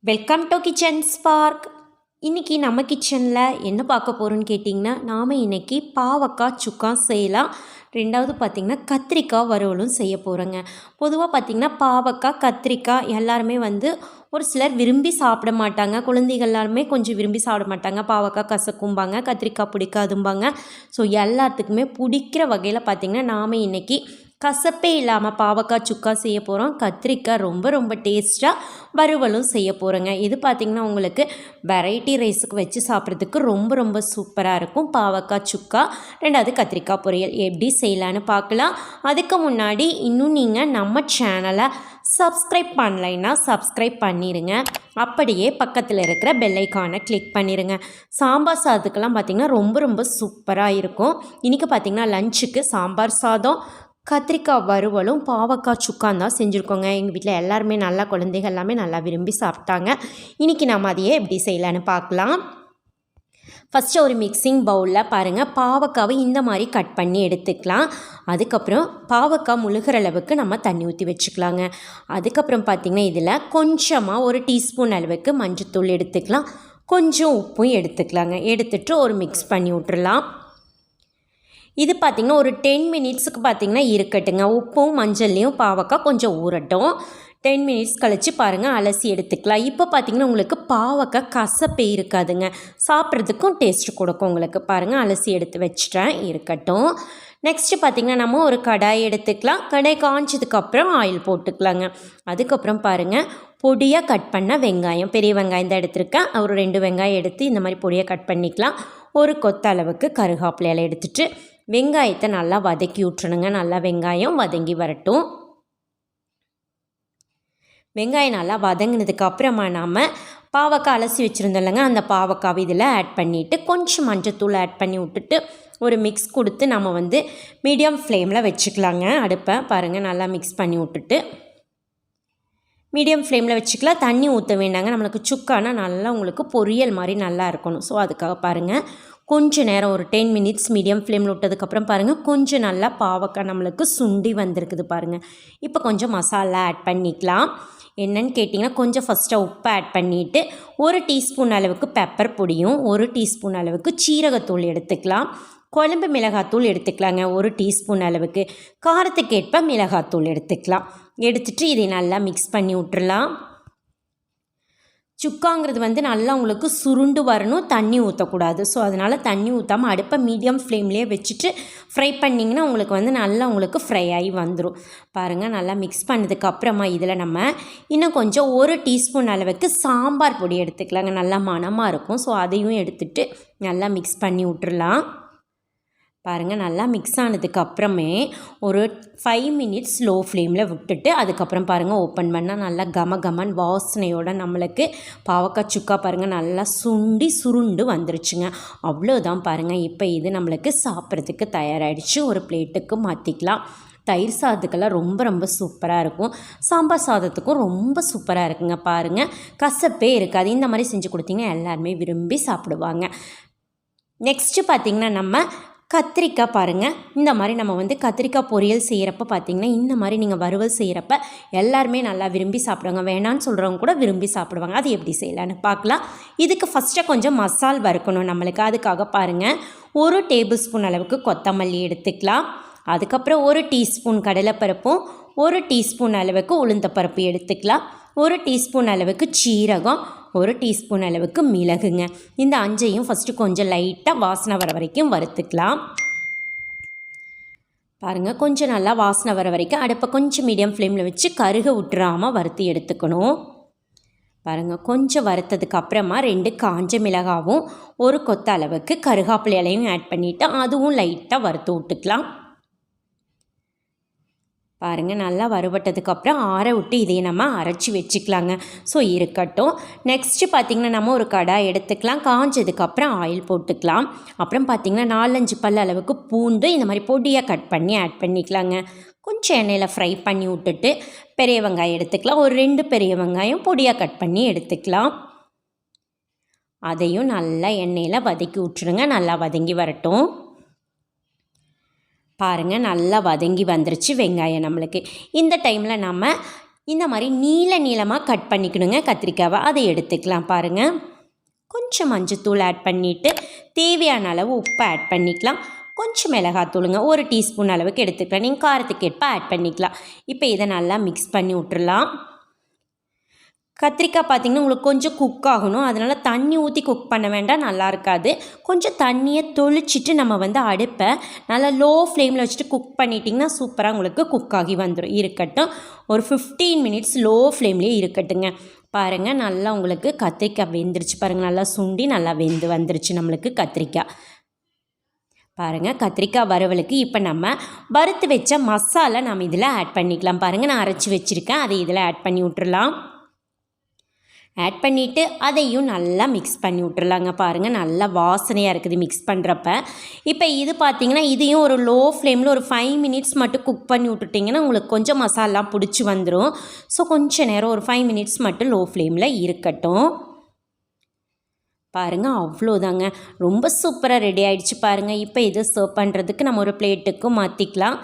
Welcome to kitchen spark. இன்றைக்கி நம்ம கிச்சனில் என்ன பார்க்க போகிறோன்னு கேட்டிங்கன்னா, நாம் இன்றைக்கி பாவக்காய் சுக்கா செய்யலாம். ரெண்டாவது பார்த்திங்கன்னா கத்திரிக்காய் வறுவலும் செய்ய போகிறோங்க. பொதுவாக பார்த்திங்கன்னா பாவக்காய் கத்திரிக்காய் எல்லாருமே ஒரு சிலர் விரும்பி சாப்பிட மாட்டாங்க. குழந்தைகள் எல்லாருமே கொஞ்சம் விரும்பி சாப்பிட மாட்டாங்க. பாவக்காய் கசக்கும்பாங்க, கத்திரிக்காய் பிடிக்காதும்பாங்க. ஸோ எல்லாத்துக்குமே பிடிக்கிற வகையில் பார்த்திங்கன்னா நாம் இன்றைக்கி கசப்பே இல்லாமல் பாவக்காய் சுக்கா செய்ய போகிறோம். கத்திரிக்காய் ரொம்ப ரொம்ப டேஸ்ட்டாக வறுவலும் செய்ய போகிறோங்க. இது பார்த்திங்கன்னா உங்களுக்கு வெரைட்டி ரைஸுக்கு வச்சு சாப்பிட்றதுக்கு ரொம்ப ரொம்ப சூப்பராக இருக்கும். பாவக்காய் சுக்கா, ரெண்டாவது கத்திரிக்காய் பொரியல் எப்படி செய்யலான்னு பார்க்கலாம். அதுக்கு முன்னாடி இன்னும் நீங்கள் நம்ம சேனலை சப்ஸ்கிரைப் பண்ணலைன்னா சப்ஸ்கிரைப் பண்ணிடுங்க. அப்படியே பக்கத்தில் இருக்கிற பெல் ஐக்கானை கிளிக் பண்ணிடுங்க. சாம்பார் சாதத்துக்கெல்லாம் பார்த்திங்கன்னா ரொம்ப ரொம்ப சூப்பராக இருக்கும். இன்றைக்கி பார்த்திங்கன்னா லஞ்சுக்கு சாம்பார் சாதம், கத்திரிக்காய் வறுவலும் பாவக்காய் சுக்கான் தான் செஞ்சுருக்கோங்க. எங்கள் வீட்டில் எல்லாருமே நல்லா, குழந்தைகள் எல்லாமே நல்லா விரும்பி சாப்பிட்டாங்க. இன்றைக்கி நம்ம அதையே எப்படி செய்யலான்னு பார்க்கலாம். ஃபஸ்ட்டு ஒரு மிக்சிங் பவுலில் பாருங்கள், பாவக்காவை இந்த மாதிரி கட் பண்ணி எடுத்துக்கலாம். அதுக்கப்புறம் பாவக்காய் முழுகிற அளவுக்கு நம்ம தண்ணி ஊற்றி வச்சுக்கலாங்க. அதுக்கப்புறம் பார்த்திங்கன்னா இதில் கொஞ்சமாக ஒரு டீஸ்பூன் அளவுக்கு மஞ்சள்தூள் எடுத்துக்கலாம். கொஞ்சம் உப்பும் எடுத்துக்கலாங்க. எடுத்துகிட்டு ஒரு மிக்ஸ் பண்ணி விட்டுறலாம். இது பார்த்திங்கன்னா ஒரு 10 மினிட்ஸுக்கு பார்த்திங்கன்னா இருக்கட்டுங்க. உப்பும் மஞ்சள்லேயும் பாவக்காய் கொஞ்சம் ஊறட்டும். 10 மினிட்ஸ் கழித்து பாருங்கள் அலசி எடுத்துக்கலாம். இப்போ பார்த்திங்கன்னா உங்களுக்கு பாவக்காய் கசப்பே இருக்காதுங்க, சாப்பிட்றதுக்கும் டேஸ்ட்டு கொடுக்கும் உங்களுக்கு. பாருங்கள் அலசி எடுத்து வச்சுட்டேன், இருக்கட்டும். நெக்ஸ்ட்டு பார்த்திங்கன்னா நம்ம ஒரு கடாய் எடுத்துக்கலாம். கடாய் காய்ச்சதுக்கப்புறம் ஆயில் போட்டுக்கலாங்க. அதுக்கப்புறம் பாருங்கள் பொடியாக கட் பண்ண வெங்காயம், பெரிய வெங்காயம் தான் எடுத்துருக்கேன். ஒரு 2 வெங்காயம் எடுத்து இந்த மாதிரி பொடியாக கட் பண்ணிக்கலாம். ஒரு கொத்த அளவுக்கு கருகாப்பிலையில் எடுத்துகிட்டு வெங்காயத்தை நல்லா வதக்கி விட்டுணுங்க. நல்லா வெங்காயம் வதங்கி வரட்டும். வெங்காயம் நல்லா வதங்கினதுக்கு அப்புறமா நாம் பாவக்காய் அலசி வச்சுருந்தோம்லங்க, அந்த பாவக்காய் இதில் ஆட் பண்ணிவிட்டு கொஞ்சம் மஞ்சத்தூள் ஆட் பண்ணி விட்டுட்டு ஒரு மிக்ஸ் கொடுத்து நம்ம மீடியம் ஃப்ளேமில் வச்சுக்கலாங்க. அடுப்பை பாருங்கள் நல்லா மிக்ஸ் பண்ணி விட்டுட்டு மீடியம் ஃப்ளேமில் வச்சுக்கலாம். தண்ணி ஊற்ற வேண்டாங்க. நம்மளுக்கு சுக்கானா நல்லா உங்களுக்கு பொரியல் மாதிரி நல்லா இருக்கணும். ஸோ அதுக்காக பாருங்கள் கொஞ்சம் நேரம் ஒரு 10 மினிட்ஸ் மீடியம் ஃப்ளேமில் விட்டதுக்கப்புறம் பாருங்கள் கொஞ்சம் நல்லா பாவக்காய் நம்மளுக்கு சுண்டி வந்திருக்குது பாருங்கள். இப்போ கொஞ்சம் மசாலா ஆட் பண்ணிக்கலாம். என்னன்னு கேட்டிங்கன்னா கொஞ்சம் ஃபஸ்ட்டாக உப்பு ஆட் பண்ணிவிட்டு 1 டீஸ்பூன் அளவுக்கு பெப்பர் பொடியும் 1 டீஸ்பூன் அளவுக்கு சீரகத்தூள் எடுத்துக்கலாம். குழம்பு மிளகாத்தூள் எடுத்துக்கலாங்க 1 டீஸ்பூன் அளவுக்கு. காரத்துக்கேற்ப மிளகாத்தூள் எடுத்துக்கலாம். எடுத்துகிட்டு இதை நல்லா மிக்ஸ் பண்ணி விட்டுறலாம். சுக்காங்கிறது நல்லா உங்களுக்கு சுருண்டு வரணும், தண்ணி ஊற்றக்கூடாது. ஸோ அதனால் தண்ணி ஊற்றாமல் அடுப்பை மீடியம் ஃப்ளேம்லேயே வச்சுட்டு ஃப்ரை பண்ணிங்கன்னா உங்களுக்கு நல்லா உங்களுக்கு ஃப்ரை ஆகி வந்துடும். பாருங்கள் நல்லா மிக்ஸ் பண்ணதுக்கப்புறமா இதில் நம்ம இன்னும் கொஞ்சம் 1 டீஸ்பூன் அளவுக்கு சாம்பார் பொடி எடுத்துக்கலாங்க. நல்லா மணமாக இருக்கும். ஸோ அதையும் எடுத்துகிட்டு நல்லா மிக்ஸ் பண்ணி விட்டுறலாம். பாருங்கள் நல்லா மிக்ஸ் ஆனதுக்கப்புறமே ஒரு 5 மினிட்ஸ் லோ ஃப்ளேமில் விட்டுட்டு அதுக்கப்புறம் பாருங்கள் ஓப்பன் பண்ணால் நல்லா கமகமன் வாசனையோட நம்மளுக்கு பாவக்காய் சுக்கா பாருங்கள் நல்லா சுருண்டு வந்துருச்சுங்க. அவ்வளோதான் பாருங்கள். இப்போ இது நம்மளுக்கு சாப்பிட்றதுக்கு தயாராகிடுச்சு. ஒரு பிளேட்டுக்கு மாற்றிக்கலாம். தயிர் சாதத்துக்கெல்லாம் ரொம்ப ரொம்ப சூப்பராக இருக்கும். சாம்பார் சாதத்துக்கும் ரொம்ப சூப்பராக இருக்குங்க. பாருங்கள் கசப்பே இருக்காது. இந்த மாதிரி செஞ்சு கொடுத்தீங்கன்னா எல்லாருமே விரும்பி சாப்பிடுவாங்க. நெக்ஸ்ட்டு பார்த்திங்கன்னா நம்ம கத்திரிக்காய் பாருங்கள், இந்த மாதிரி நம்ம கத்திரிக்காய் பொரியல் செய்கிறப்ப பார்த்திங்கன்னா இந்த மாதிரி நீங்கள் வறுவல் செய்கிறப்ப எல்லாருமே நல்லா விரும்பி சாப்பிடுவாங்க. வேணான்னு சொல்கிறவங்க கூட விரும்பி சாப்பிடுவாங்க. அது எப்படி செய்யலான்னு பார்க்கலாம். இதுக்கு ஃபஸ்ட்டாக கொஞ்சம் மசால் வறுக்கணும் நம்மளுக்கு. அதுக்காக பாருங்கள் 1 டேபிள் ஸ்பூன் அளவுக்கு கொத்தமல்லி எடுத்துக்கலாம். அதுக்கப்புறம் 1 டீஸ்பூன் கடலைப்பருப்பும் 1 டீஸ்பூன் அளவுக்கு உளுந்தப்பருப்பு எடுத்துக்கலாம். 1 டீஸ்பூன் அளவுக்கு சீரகம், 1 டீஸ்பூன் அளவுக்கு மிளகுங்க. இந்த 5ஐயும் ஃபஸ்ட்டு கொஞ்சம் லைட்டாக வாசனை வர வரைக்கும் வறுத்துக்கலாம். பாருங்கள் கொஞ்சம் நல்லா வாசனை வர வரைக்கும் அடுப்பை கொஞ்சம் மீடியம் ஃப்ளேமில் வச்சு கருக விட்டுறாமல் வறுத்து எடுத்துக்கணும். பாருங்கள் கொஞ்சம் வறுத்ததுக்கு அப்புறமா 2 காஞ்ச மிளகாவும் 1 கொத்த அளவுக்கு கருகாப்பிலை இலையும் ஆட் பண்ணிவிட்டு அதுவும் லைட்டாக வறுத்து விட்டுக்கலாம். பாருங்கள் நல்லா வறுபட்டதுக்கப்புறம் ஆற விட்டு இதையை நம்ம அரைச்சி வச்சுக்கலாங்க. ஸோ இருக்கட்டும். நெக்ஸ்ட்டு பார்த்திங்கன்னா நம்ம ஒரு கடாய் எடுத்துக்கலாம். காஞ்சதுக்கப்புறம் ஆயில் போட்டுக்கலாம். அப்புறம் பார்த்திங்கன்னா 4-5 பல் அளவுக்கு பூண்டு இந்த மாதிரி பொடியாக கட் பண்ணி ஆட் பண்ணிக்கலாங்க. கொஞ்சம் எண்ணெயில் ஃப்ரை பண்ணி விட்டுட்டு பெரிய வெங்காயம் எடுத்துக்கலாம். ஒரு 2 பெரிய வெங்காயம் பொடியாக கட் பண்ணி எடுத்துக்கலாம். அதையும் நல்லா எண்ணெயில் வதக்கி விட்டுருங்க. நல்லா வதங்கி வரட்டும். பாருங்கள் நல்லா வதங்கி வந்துருச்சு வெங்காயம் நம்மளுக்கு. இந்த டைமில் நம்ம இந்த மாதிரி நீளமாக கட் பண்ணிக்கணுங்க கத்திரிக்காவை. அதை எடுத்துக்கலாம் பாருங்கள். கொஞ்சம் மஞ்சத்தூள் ஆட் பண்ணிவிட்டு தேவையான அளவு உப்பு ஆட் பண்ணிக்கலாம். கொஞ்சம் மிளகாத்தூளுங்க 1 டீஸ்பூன் அளவுக்கு எடுத்துக்கலாம். நீங்கள் காரத்துக்கு ஏற்ப ஆட் பண்ணிக்கலாம். இப்போ இதை நல்லா மிக்ஸ் பண்ணி விட்டுறலாம். கத்திரிக்காய் பார்த்திங்கன்னா உங்களுக்கு கொஞ்சம் குக் ஆகணும், அதனால் தண்ணி ஊற்றி குக் பண்ண வேண்டாம், நல்லா இருக்காது. கொஞ்சம் தண்ணியை தொளிச்சிட்டு நம்ம அடுப்பை நல்லா லோ ஃப்ளேமில் வச்சுட்டு குக் பண்ணிட்டிங்கன்னா சூப்பராக உங்களுக்கு குக் ஆகி வந்துடும். இருக்கட்டும், ஒரு 15 மினிட்ஸ் லோ ஃப்ளேம்லேயே இருக்கட்டுங்க. பாருங்கள், நல்லா உங்களுக்கு கத்திரிக்காய் வெந்துருச்சு பாருங்கள். நல்லா சுண்டி நல்லா வெந்து வந்துருச்சு நம்மளுக்கு கத்திரிக்காய். பாருங்கள், கத்திரிக்காய் வறுவலுக்கு இப்போ நம்ம வறுத்து வச்ச மசாலா நம்ம இதில் ஆட் பண்ணிக்கலாம். பாருங்கள், நான் அரைச்சி வச்சுருக்கேன், அதை இதில் ஆட் பண்ணி விட்டுறலாம். ஆட் பண்ணிவிட்டு அதையும் நல்லா மிக்ஸ் பண்ணி விட்டுறலாங்க. பாருங்கள், நல்லா வாசனையாக இருக்குது மிக்ஸ் பண்ணுறப்ப. இப்போ இது பார்த்திங்கன்னா இதையும் ஒரு லோ ஃப்ளேமில் ஒரு 5 மினிட்ஸ் மட்டும் குக் பண்ணி விட்டுட்டிங்கன்னா உங்களுக்கு கொஞ்சம் மசாலாம் பிடிச்சி வந்துடும். ஸோ கொஞ்சம் நேரம் ஒரு 5 மினிட்ஸ் மட்டும் லோ ஃப்ளேமில் இருக்கட்டும். பாருங்கள், அவ்வளோதாங்க, ரொம்ப சூப்பராக ரெடி ஆகிடுச்சு பாருங்கள். இப்போ இதை சர்வ் பண்ணுறதுக்கு நம்ம ஒரு பிளேட்டுக்கும் மாற்றிக்கலாம்.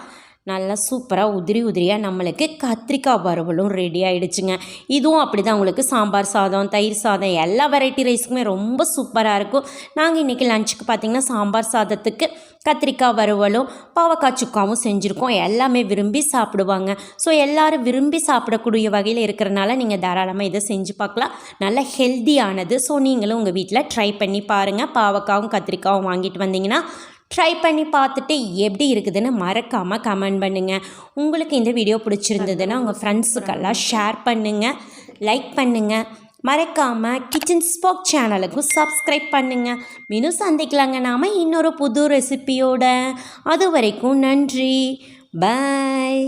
நல்லா சூப்பராக உதிரியாக நம்மளுக்கு கத்திரிக்காய் வறுவலும் ரெடி ஆகிடுச்சுங்க. இதுவும் அப்படி தான் உங்களுக்கு சாம்பார் சாதம், தயிர் சாதம் எல்லா வெரைட்டி ரைஸுக்குமே ரொம்ப சூப்பராக இருக்கும். நாங்கள் இன்றைக்கி லஞ்சுக்கு பார்த்திங்கன்னா சாம்பார் சாதத்துக்கு கத்திரிக்காய் வறுவலும் பாவக்காய் சுக்காவும் செஞ்சுருக்கோம். எல்லாமே விரும்பி சாப்பிடுவாங்க. ஸோ எல்லோரும் விரும்பி சாப்பிடக்கூடிய வகையில் இருக்கிறனால நீங்கள் தாராளமாக இதை செஞ்சு பார்க்கலாம். நல்ல ஹெல்த்தியானது. ஸோ நீங்களும் உங்கள் வீட்டில் ட்ரை பண்ணி பாருங்கள். பாவக்காவும் கத்திரிக்காவும் வாங்கிட்டு வந்தீங்கன்னா ட்ரை பண்ணி பார்த்துட்டு எப்படி இருக்குதுன்னு மறக்காமல் கமெண்ட் பண்ணுங்கள். உங்களுக்கு இந்த வீடியோ பிடிச்சிருந்ததுன்னா உங்கள் ஃப்ரெண்ட்ஸுக்கெல்லாம் ஷேர் பண்ணுங்கள், லைக் பண்ணுங்கள். மறக்காமல் கிச்சன் ஸ்பாக் சேனலுக்கும் சப்ஸ்கிரைப் பண்ணுங்கள். மீண்டும் சந்திக்கலாங்க நாம் இன்னொரு புது ரெசிபியோட. அது வரைக்கும் நன்றி, பாய்.